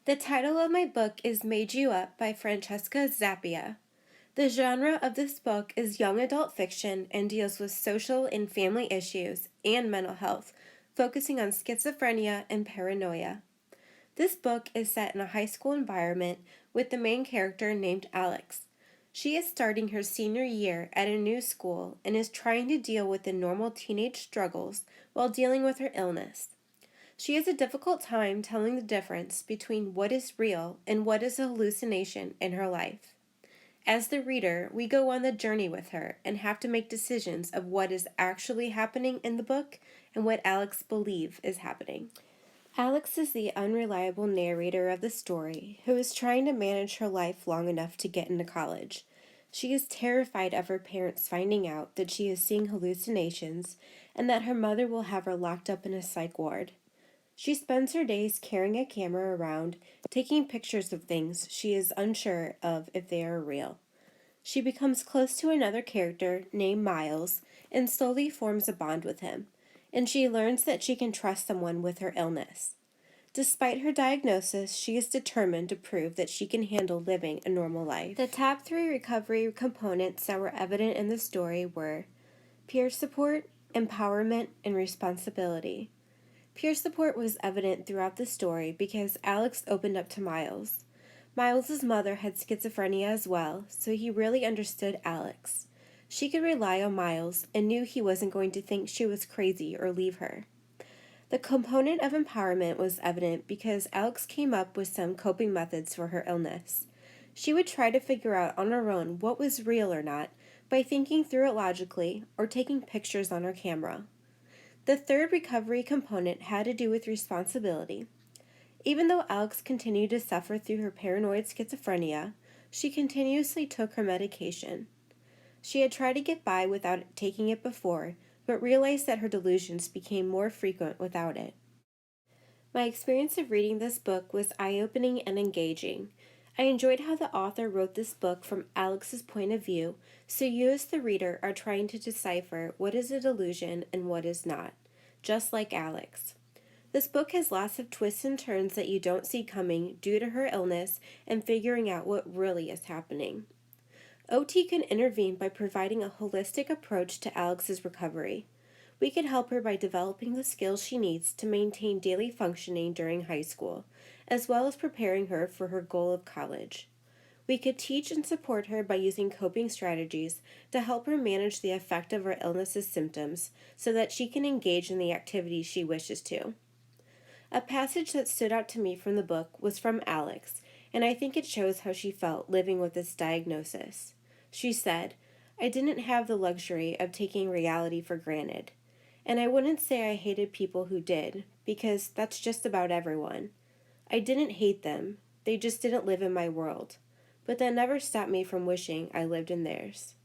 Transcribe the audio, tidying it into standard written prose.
The title of my book is Made You Up by Francesca Zappia. The genre of this book is young adult fiction and deals with social and family issues and mental health, focusing on schizophrenia and paranoia. This book is set in a high school environment with the main character named Alex. She is starting her senior year at a new school and is trying to deal with the normal teenage struggles while dealing with her illness. She has a difficult time telling the difference between what is real and what is a hallucination in her life. As the reader, we go on the journey with her and have to make decisions of what is actually happening in the book and what Alex believes is happening. Alex is the unreliable narrator of the story who is trying to manage her life long enough to get into college. She is terrified of her parents finding out that she is seeing hallucinations and that her mother will have her locked up in a psych ward. She spends her days carrying a camera around, taking pictures of things she is unsure of if they are real. She becomes close to another character named Miles and slowly forms a bond with him, and she learns that she can trust someone with her illness. Despite her diagnosis, she is determined to prove that she can handle living a normal life. The top 3 recovery components that were evident in the story were peer support, empowerment, and responsibility. Peer support was evident throughout the story because Alex opened up to Miles. Miles's mother had schizophrenia as well, so he really understood Alex. She could rely on Miles and knew he wasn't going to think she was crazy or leave her. The component of empowerment was evident because Alex came up with some coping methods for her illness. She would try to figure out on her own what was real or not by thinking through it logically or taking pictures on her camera. The third recovery component had to do with responsibility. Even though Alex continued to suffer through her paranoid schizophrenia, she continuously took her medication. She had tried to get by without taking it before, but realized that her delusions became more frequent without it. My experience of reading this book was eye-opening and engaging. I enjoyed how the author wrote this book from Alex's point of view, so you as the reader are trying to decipher what is a delusion and what is not, just like Alex. This book has lots of twists and turns that you don't see coming due to her illness and figuring out what really is happening. OT can intervene by providing a holistic approach to Alex's recovery. We could help her by developing the skills she needs to maintain daily functioning during high school, as well as preparing her for her goal of college. We could teach and support her by using coping strategies to help her manage the effect of her illness's symptoms so that she can engage in the activities she wishes to. A passage that stood out to me from the book was from Alex, and I think it shows how she felt living with this diagnosis. She said, "I didn't have the luxury of taking reality for granted. And I wouldn't say I hated people who did, because that's just about everyone. I didn't hate them, they just didn't live in my world. But that never stopped me from wishing I lived in theirs."